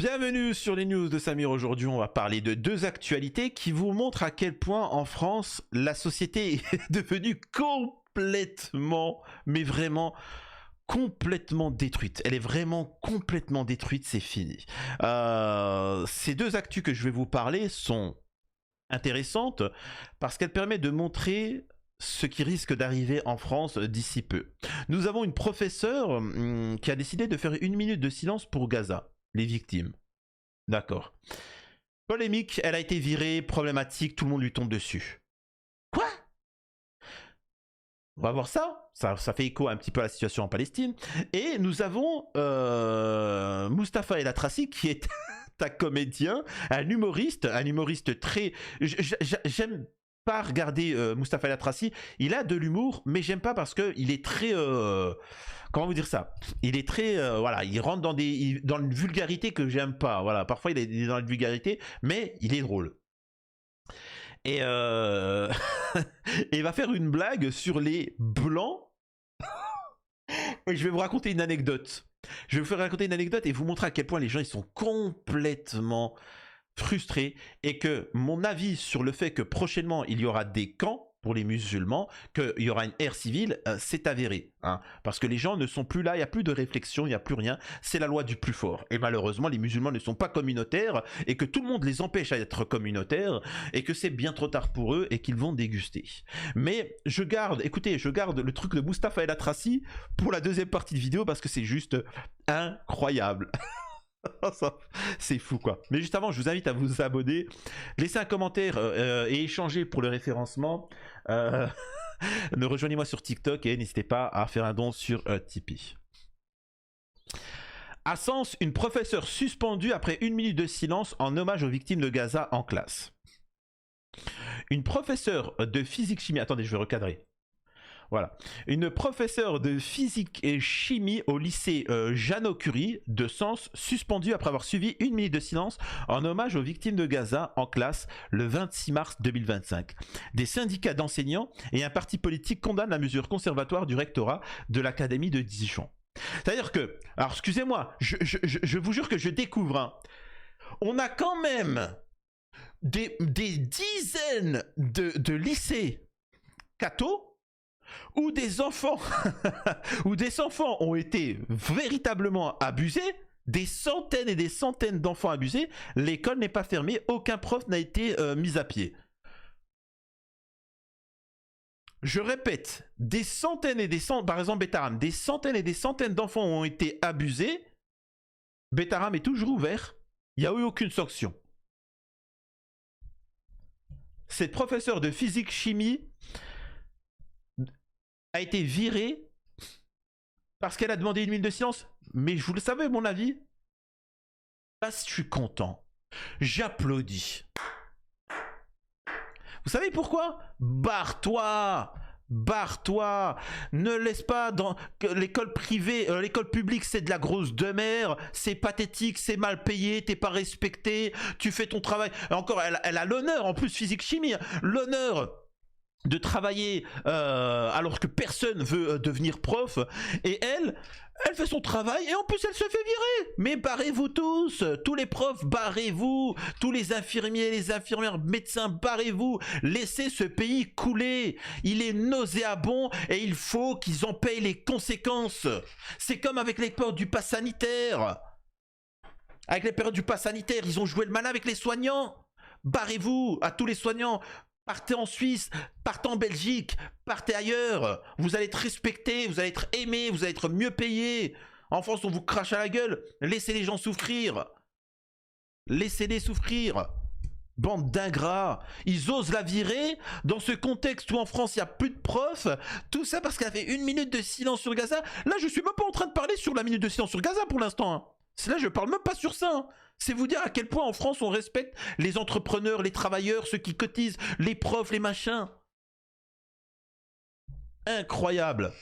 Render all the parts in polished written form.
Bienvenue sur les news de Samir. Aujourd'hui, on va parler de deux actualités qui vous montrent à quel point en France, la société est devenue complètement, mais vraiment complètement détruite. Elle est vraiment complètement détruite, c'est fini. Ces deux actus que je vais vous parler sont intéressantes parce qu'elles permettent de montrer ce qui risque d'arriver en France d'ici peu. Nous avons une professeure qui a décidé de faire 1 minute de silence pour Gaza. Les victimes. D'accord. Polémique, elle a été virée, problématique, tout le monde lui tombe dessus. Quoi? On va voir ça. Ça fait écho un petit peu à la situation en Palestine. Et nous avons Mustapha El Atrassi qui est un comédien, un humoriste très... J'aime pas regarder Mustapha El Atrassi. Il a de l'humour, mais j'aime pas parce qu'il est très... comment vous dire ça? Il est très... voilà, il rentre dans une vulgarité que j'aime pas. Voilà, parfois il est dans une vulgarité, mais il est drôle. Et il va faire une blague sur les blancs. Je vais vous raconter une anecdote. Je vais vous faire raconter une anecdote et vous montrer à quel point les gens ils sont complètement frustrés et que mon avis sur le fait que prochainement il y aura des camps pour les musulmans, qu'il y aura une ère civile, c'est avéré. Hein, parce que les gens ne sont plus là, il n'y a plus de réflexion, il n'y a plus rien. C'est la loi du plus fort. Et malheureusement, les musulmans ne sont pas communautaires et que tout le monde les empêche d'être communautaires et que c'est bien trop tard pour eux et qu'ils vont déguster. Mais je garde le truc de Mustapha El Atrassi pour la deuxième partie de vidéo parce que c'est juste incroyable. C'est fou quoi. Mais juste avant, je vous invite à vous abonner, laisser un commentaire et échanger pour le référencement. Rejoignez-moi sur TikTok et n'hésitez pas à faire un don sur Tipeee. À Sens, une professeure suspendue après 1 minute de silence en hommage aux victimes de Gaza en classe. Une professeure de physique-chimie... Attendez, je vais recadrer. Voilà. Une professeure de physique et chimie au lycée Jeannot-Curie de Sens, suspendue après avoir suivi 1 minute de silence en hommage aux victimes de Gaza en classe le 26 mars 2025. Des syndicats d'enseignants et un parti politique condamnent la mesure conservatoire du rectorat de l'académie de Dijon. C'est-à-dire que, alors excusez-moi, je vous jure que je découvre, hein, on a quand même des dizaines de lycées cathos où des enfants ont été véritablement abusés, des centaines et des centaines d'enfants abusés, l'école n'est pas fermée, aucun prof n'a été mis à pied. Je répète, des centaines et des centaines, par exemple Betaram, des centaines et des centaines d'enfants ont été abusés, Betaram est toujours ouvert, il n'y a eu aucune sanction. Cette professeure de physique-chimie a été virée parce qu'elle a demandé 1 minute de silence. Mais vous le savez, mon avis, là, je suis content. J'applaudis. Vous savez pourquoi? Barre-toi! Barre-toi! Ne laisse pas dans l'école privée, l'école publique, c'est de la grosse demeure, c'est pathétique, c'est mal payé, t'es pas respecté, tu fais ton travail. Encore, elle a l'honneur, en plus physique-chimie, l'honneur de travailler alors que personne veut devenir prof, et elle fait son travail et en plus elle se fait virer. Mais barrez-vous tous les profs, barrez-vous, tous les infirmiers, les infirmières, médecins, barrez-vous, laissez ce pays couler, il est nauséabond et il faut qu'ils en payent les conséquences. C'est comme avec les périodes du pass sanitaire. Avec les périodes du pass sanitaire, ils ont joué le malin avec les soignants. Barrez-vous à tous les soignants. Partez en Suisse, partez en Belgique, partez ailleurs. Vous allez être respectés, vous allez être aimés, vous allez être mieux payés. En France, on vous crache à la gueule. Laissez les gens souffrir. Laissez-les souffrir. Bande d'ingrats. Ils osent la virer dans ce contexte où en France, il n'y a plus de profs. Tout ça parce qu'elle a fait 1 minute de silence sur Gaza. Là, je suis même pas en train de parler sur la minute de silence sur Gaza pour l'instant. Hein. Là, je parle même pas sur ça. Hein. C'est vous dire à quel point en France on respecte les entrepreneurs, les travailleurs, ceux qui cotisent, les profs, les machins. Incroyable.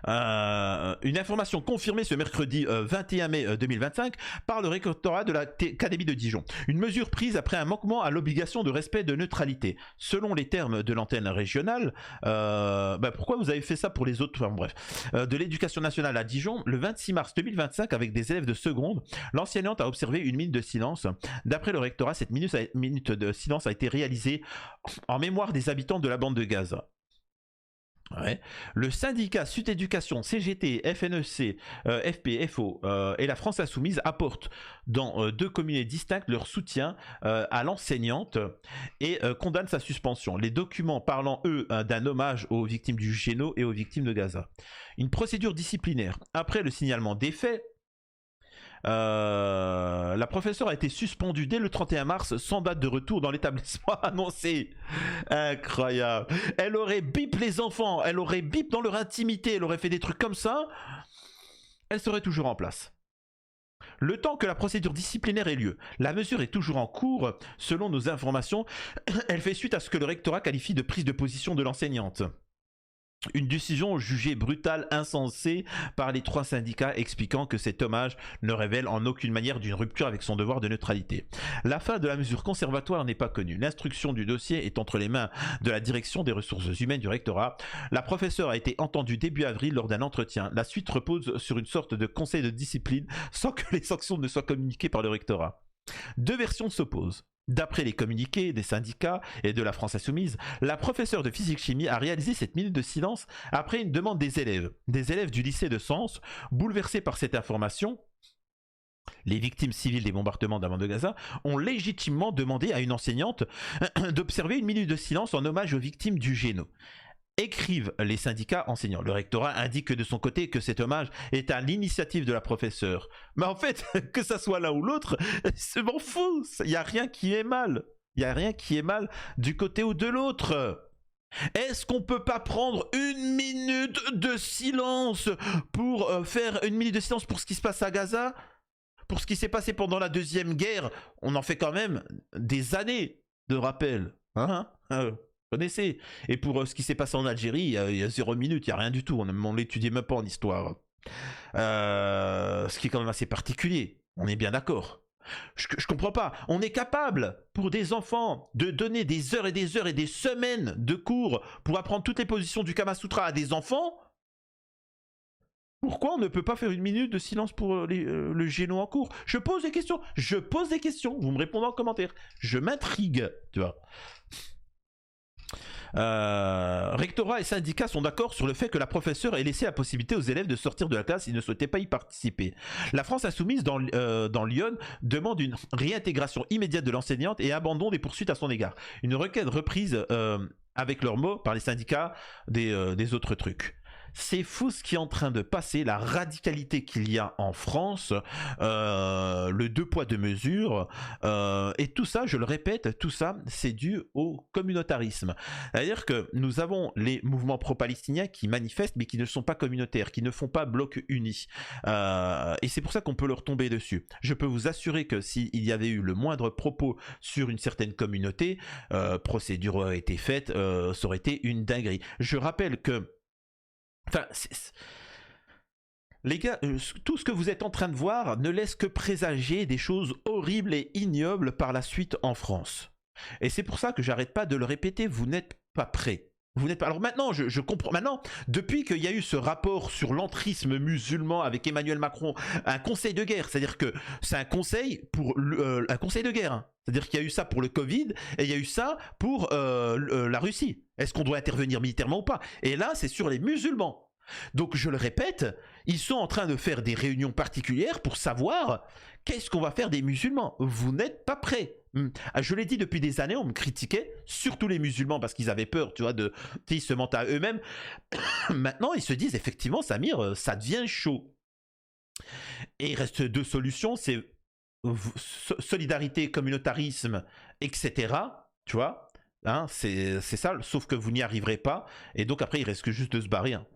Une information confirmée ce mercredi 21 mai 2025 par le rectorat de l'Académie de Dijon. Une mesure prise après un manquement à l'obligation de respect de neutralité. Selon les termes de l'antenne régionale, pourquoi vous avez fait ça pour les autres, enfin, bref, de l'éducation nationale à Dijon, le 26 mars 2025, avec des élèves de seconde, l'enseignante a observé une minute de silence. D'après le rectorat, cette minute de silence a été réalisée en mémoire des habitants de la bande de Gaza. Ouais. Le syndicat Sud Éducation, CGT, FNEC, FP, FO et la France Insoumise apportent dans deux communiqués distincts leur soutien à l'enseignante et condamnent sa suspension. Les documents parlant, eux, d'un hommage aux victimes du Géno et aux victimes de Gaza. Une procédure disciplinaire. Après le signalement des faits, la professeure a été suspendue dès le 31 mars sans date de retour dans l'établissement annoncé. Incroyable. Elle aurait bip les enfants, elle aurait bip dans leur intimité, elle aurait fait des trucs comme ça, elle serait toujours en place. Le temps que la procédure disciplinaire ait lieu, la mesure est toujours en cours. Selon nos informations, elle fait suite à ce que le rectorat qualifie de prise de position de l'enseignante. Une décision jugée brutale, insensée par les trois syndicats, expliquant que cet hommage ne révèle en aucune manière d'une rupture avec son devoir de neutralité. La fin de la mesure conservatoire n'est pas connue. L'instruction du dossier est entre les mains de la direction des ressources humaines du rectorat. La professeure a été entendue début avril lors d'un entretien. La suite repose sur une sorte de conseil de discipline sans que les sanctions ne soient communiquées par le rectorat. Deux versions s'opposent. D'après les communiqués des syndicats et de la France Insoumise, la professeure de physique-chimie a réalisé cette minute de silence après une demande des élèves du lycée de Sens, bouleversés par cette information. Les victimes civiles des bombardements de la bande de Gaza ont légitimement demandé à une enseignante d'observer une minute de silence en hommage aux victimes du Géno. Écrivent les syndicats enseignants. Le rectorat indique de son côté que cet hommage est à l'initiative de la professeure. Mais en fait, que ça soit l'un ou l'autre, je m'en fous. Il n'y a rien qui est mal. Il n'y a rien qui est mal du côté ou de l'autre. Est-ce qu'on peut pas prendre une minute de silence pour faire une minute de silence pour ce qui se passe à Gaza? Pour ce qui s'est passé pendant la Deuxième Guerre, on en fait quand même des années de rappel. Connaissez. Et pour ce qui s'est passé en Algérie, il y a 0 minute, il n'y a rien du tout. On l'étudie même pas en histoire. Ce qui est quand même assez particulier. On est bien d'accord. Je comprends pas. On est capable, pour des enfants, de donner des heures et des heures et des semaines de cours pour apprendre toutes les positions du Kama Sutra à des enfants. Pourquoi on ne peut pas faire une minute de silence pour le Géno en cours? Je pose des questions. Je pose des questions. Vous me répondez en commentaire. Je m'intrigue, tu vois. Rectorat et syndicats sont d'accord sur le fait que la professeure ait laissé la possibilité aux élèves de sortir de la classe s'ils ne souhaitaient pas y participer. La France Insoumise dans Lyon demande une réintégration immédiate de l'enseignante et abandon des poursuites à son égard. Une requête reprise avec leurs mots par les syndicats des autres trucs. C'est fou ce qui est en train de passer, la radicalité qu'il y a en France, le deux poids deux mesures, et tout ça, je le répète, tout ça, c'est dû au communautarisme. C'est-à-dire que nous avons les mouvements pro-palestiniens qui manifestent, mais qui ne sont pas communautaires, qui ne font pas bloc uni. Et c'est pour ça qu'on peut leur tomber dessus. Je peux vous assurer que s'il y avait eu le moindre propos sur une certaine communauté, procédure aurait été faite, ça aurait été une dinguerie. Je rappelle que enfin, les gars, tout ce que vous êtes en train de voir ne laisse que présager des choses horribles et ignobles par la suite en France. Et c'est pour ça que j'arrête pas de le répéter, vous n'êtes pas prêts. Vous n'êtes pas... Alors maintenant, je comprends. Maintenant, depuis qu'il y a eu ce rapport sur l'entrisme musulman avec Emmanuel Macron, un conseil de guerre, c'est-à-dire que c'est un conseil pour un conseil de guerre. Hein. C'est-à-dire qu'il y a eu ça pour le Covid et il y a eu ça pour la Russie. Est-ce qu'on doit intervenir militairement ou pas? Et là, c'est sur les musulmans. Donc, je le répète, ils sont en train de faire des réunions particulières pour savoir qu'est-ce qu'on va faire des musulmans. Vous n'êtes pas prêts. Je l'ai dit depuis des années, on me critiquait, surtout les musulmans, parce qu'ils avaient peur, tu vois, ils se mentent à eux-mêmes. Maintenant, ils se disent, effectivement, Samir, ça devient chaud. Et il reste deux solutions, c'est solidarité, communautarisme, etc. Tu vois, hein, c'est ça, sauf que vous n'y arriverez pas. Et donc après, il reste que juste de se barrer. Hein.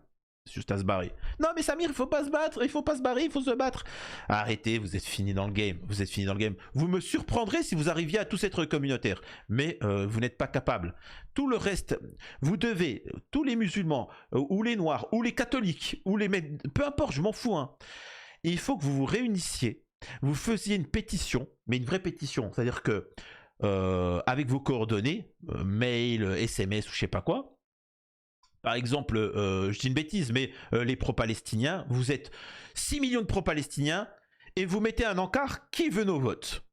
C'est juste à se barrer. Non mais Samir, il faut pas se battre, il faut pas se barrer, il faut se battre. Arrêtez, vous êtes fini dans le game, vous êtes fini dans le game. Vous me surprendrez si vous arriviez à tous être communautaires, mais vous n'êtes pas capable. Tout le reste, vous devez, tous les musulmans, ou les noirs, ou les catholiques, ou les... peu importe, je m'en fous, hein. Il faut que vous vous réunissiez, vous faisiez une pétition, mais une vraie pétition, c'est-à-dire que avec vos coordonnées, mail, SMS ou je sais pas quoi. Par exemple, je dis une bêtise, mais les pro-palestiniens, vous êtes 6 millions de pro-palestiniens et vous mettez un encart qui veut nos votes.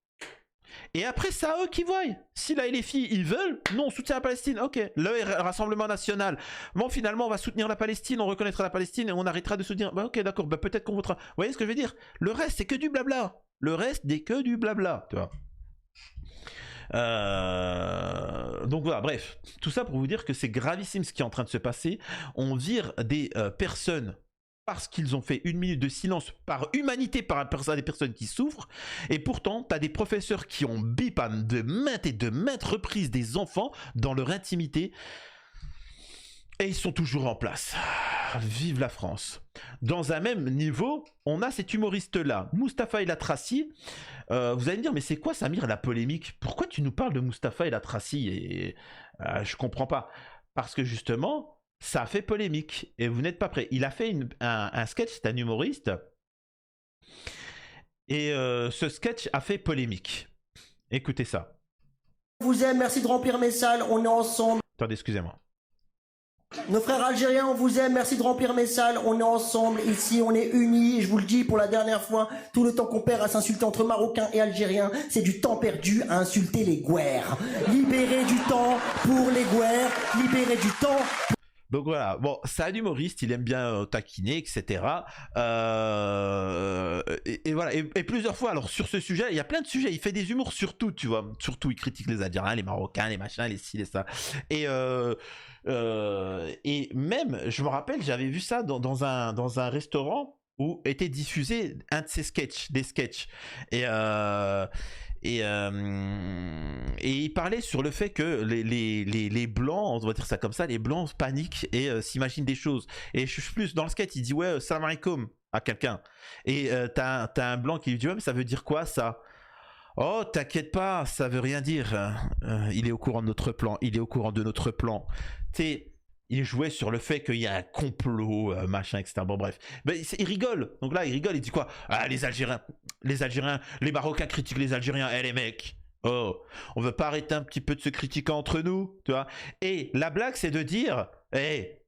Et après, c'est à eux qui voient. Si la LFI, ils veulent, non, on soutient la Palestine. Ok, le Rassemblement National. Bon, finalement, on va soutenir la Palestine, on reconnaîtra la Palestine et on arrêtera de soutenir. Bah, ok, d'accord, bah, peut-être qu'on votera. Vous voyez ce que je veux dire? Le reste, c'est que du blabla. Le reste n'est que du blabla, tu vois. Donc voilà, bref, tout ça pour vous dire que c'est gravissime ce qui est en train de se passer. On vire des personnes parce qu'ils ont fait 1 minute de silence par humanité par rapport à des personnes qui souffrent, et pourtant t'as des professeurs qui ont bip de maintes et de maintes reprises des enfants dans leur intimité, et ils sont toujours en place. Vive la France. Dans un même niveau, on a cet humoriste-là, Mustapha El Atrassi. Vous allez me dire, mais c'est quoi, Samir, la polémique? Pourquoi tu nous parles de Mustapha El Atrassi? Et je comprends pas. Parce que justement, ça a fait polémique. Et vous n'êtes pas prêts. Il a fait un sketch, c'est un humoriste. Et ce sketch a fait polémique. Écoutez ça. Je vous aime, merci de remplir mes salles, on est ensemble. Attendez, excusez-moi. Nos frères algériens, on vous aime, merci de remplir mes salles, on est ensemble, ici, on est unis, je vous le dis pour la dernière fois, tout le temps qu'on perd à s'insulter entre Marocains et Algériens, c'est du temps perdu à insulter les Gouers. Libérez du temps pour les Gouers, libérez du temps. Donc voilà, bon, c'est un humoriste, il aime bien taquiner, etc. Et voilà, et plusieurs fois, alors sur ce sujet, il y a plein de sujets, il fait des humours sur tout, tu vois. Surtout, il critique les Algériens, les Marocains, les machins, les ci, les ça. Et même, je me rappelle, j'avais vu ça dans un restaurant où était diffusé un de ses sketchs, des sketchs. Et il parlait sur le fait que les blancs, on va dire ça comme ça, les blancs paniquent et s'imaginent des choses. Et je suis plus dans le sketch, il dit ouais, salam alaikum à quelqu'un. Et t'as un blanc qui lui dit ouais, mais ça veut dire quoi ça? Oh, t'inquiète pas, ça veut rien dire. Il est au courant de notre plan, il est au courant de notre plan. Tu sais, il jouait sur le fait qu'il y a un complot, machin, etc. Bon, bref. Mais il rigole. Donc là, il rigole, il dit quoi? Ah, les Algériens, les Marocains critiquent les Algériens. Eh, les mecs, oh, on veut pas arrêter un petit peu de se critiquer entre nous, tu vois? Et la blague, c'est de dire, eh,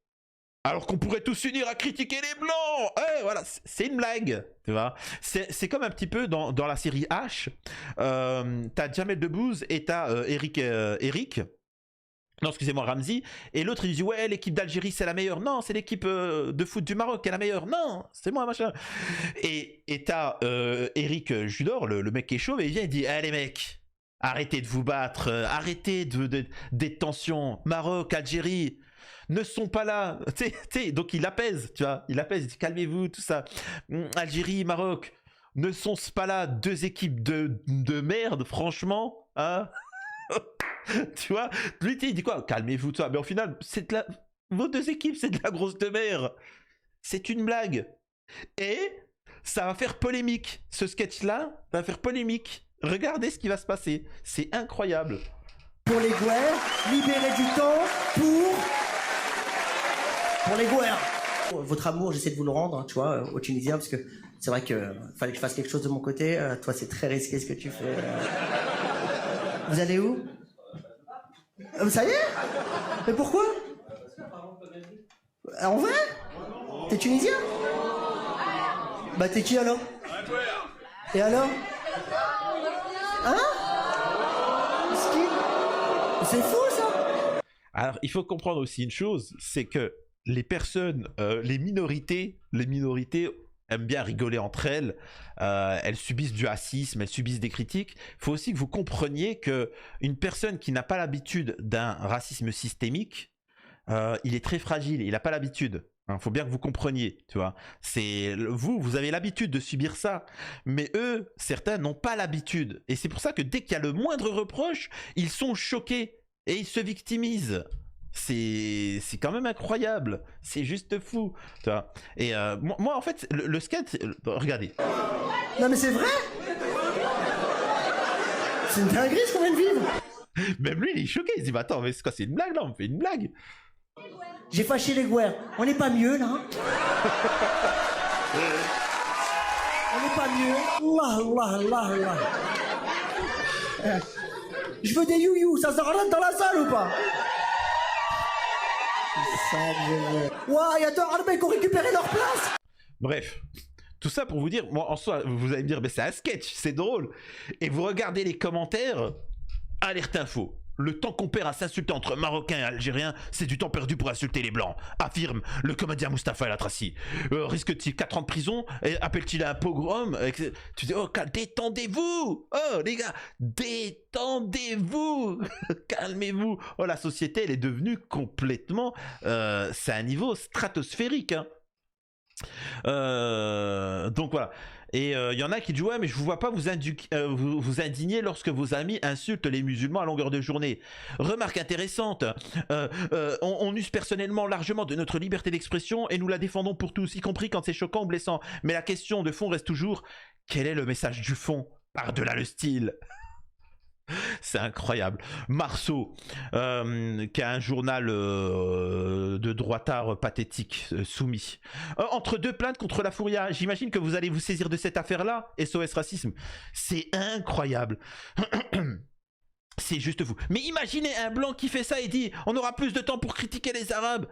alors qu'on pourrait tous s'unir à critiquer les blancs. Eh, voilà, c'est une blague, tu vois. C'est comme un petit peu dans la série H. T'as Jamel Debbouze et t'as Eric. Non, excusez-moi, Ramzi. Et l'autre, il dit ouais, l'équipe d'Algérie, c'est la meilleure. Non, c'est l'équipe de foot du Maroc qui est la meilleure. Non, c'est moi, machin. Et t'as Eric Judor, le mec qui est chaud, et il vient et dit eh, les mecs, arrêtez de vous battre, arrêtez des tensions. Maroc, Algérie ne sont pas là. T'sais, donc il apaise, tu vois. Il apaise, il dit calmez-vous, tout ça. Algérie, Maroc ne sont pas là. Deux équipes de merde, franchement. Hein. Tu vois, lui il dit quoi? Calmez-vous, toi. Mais au final, vos deux équipes, c'est de la grosse de mer. C'est une blague. Et ça va faire polémique. Ce sketch-là va faire polémique. Regardez ce qui va se passer. C'est incroyable. Pour les Gouers, libérez du temps pour les Gouers. Votre amour, j'essaie de vous le rendre, hein, tu vois, aux Tunisiens, parce que c'est vrai que fallait que je fasse quelque chose de mon côté. Toi, c'est très risqué ce que tu fais. Vous allez où? Ça y est? Mais pourquoi? En vrai? T'es tunisien? Bah t'es qui alors? Et alors? Hein? C'est fou ça? Alors il faut comprendre aussi une chose, c'est que les personnes, les minorités aiment bien rigoler entre elles, elles subissent du racisme, elles subissent des critiques. Il faut aussi que vous compreniez que une personne qui n'a pas l'habitude d'un racisme systémique, il est très fragile, il n'a pas l'habitude. Il faut bien que vous compreniez, tu vois. Vous avez l'habitude de subir ça, mais eux, certains n'ont pas l'habitude. Et c'est pour ça que dès qu'il y a le moindre reproche, ils sont choqués et ils se victimisent. C'est quand même incroyable. C'est juste fou. Tu vois. Et moi, en fait, le skate, regardez. Non mais c'est vrai. C'est une dinguerie ce qu'on vient de vivre. Même lui, il est choqué. Il se dit, bah attends, mais c'est quoi, c'est une blague là? On me fait une blague. J'ai fâché les gouères. On n'est pas mieux là, hein? On n'est pas mieux. Allah. Je veux des you-you, ça rentre dans la salle ou pas? C'est ça que je veux. Ouah, il y a deux Arabes qui ont récupéré leur place. Bref, tout ça pour vous dire, moi en soi, vous allez me dire, mais c'est un sketch, c'est drôle. Et vous regardez les commentaires, alerte info. Le temps qu'on perd à s'insulter entre Marocains et Algériens, c'est du temps perdu pour insulter les Blancs, affirme le comédien Mustapha El Atrassi. Risque-t-il 4 ans de prison? Appelle-t-il à un pogrom? Tu dis, oh, détendez-vous! Oh, les gars, détendez-vous! Calmez-vous! Oh, la société, elle est devenue complètement... c'est un niveau stratosphérique, hein. Donc voilà. Et il y en a qui disent, ouais, mais je vous vois pas vous indigner lorsque vos amis insultent les musulmans à longueur de journée. Remarque intéressante, on use personnellement largement de notre liberté d'expression et nous la défendons pour tous, y compris quand c'est choquant ou blessant. Mais la question de fond reste toujours, quel est le message du fond par-delà le style? C'est incroyable. Marceau, qui a un journal de droitard pathétique, soumis. Entre deux plaintes contre la Fouria, j'imagine que vous allez vous saisir de cette affaire-là, SOS Racisme. C'est incroyable. C'est juste fou. Mais imaginez un blanc qui fait ça et dit on aura plus de temps pour critiquer les Arabes.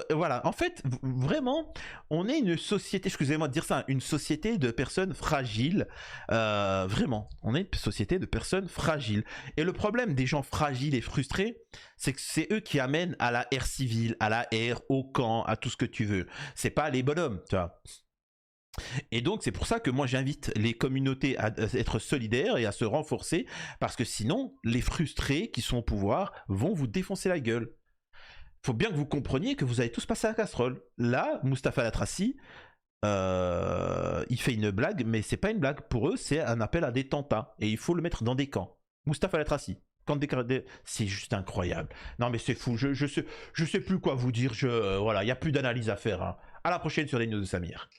Voilà, en fait, vraiment, on est une société, excusez-moi de dire ça, une société de personnes fragiles. Vraiment, on est une société de personnes fragiles. Et le problème des gens fragiles et frustrés, c'est que c'est eux qui amènent à la ère civile, à la ère, au camp, à tout ce que tu veux. C'est pas les bonhommes, tu vois. Et donc c'est pour ça que moi j'invite les communautés à être solidaires et à se renforcer, parce que sinon les frustrés qui sont au pouvoir vont vous défoncer la gueule. Faut bien que vous compreniez que vous allez tous passer à la casserole. Là, Mustapha El Atrassi, il fait une blague, mais c'est pas une blague. Pour eux, c'est un appel à des tentats. Et il faut le mettre dans des camps. Mustapha El Atrassi. C'est juste incroyable. Non mais c'est fou. Je sais plus quoi vous dire. Voilà, il n'y a plus d'analyse à faire. Hein. À la prochaine sur les news de Samir.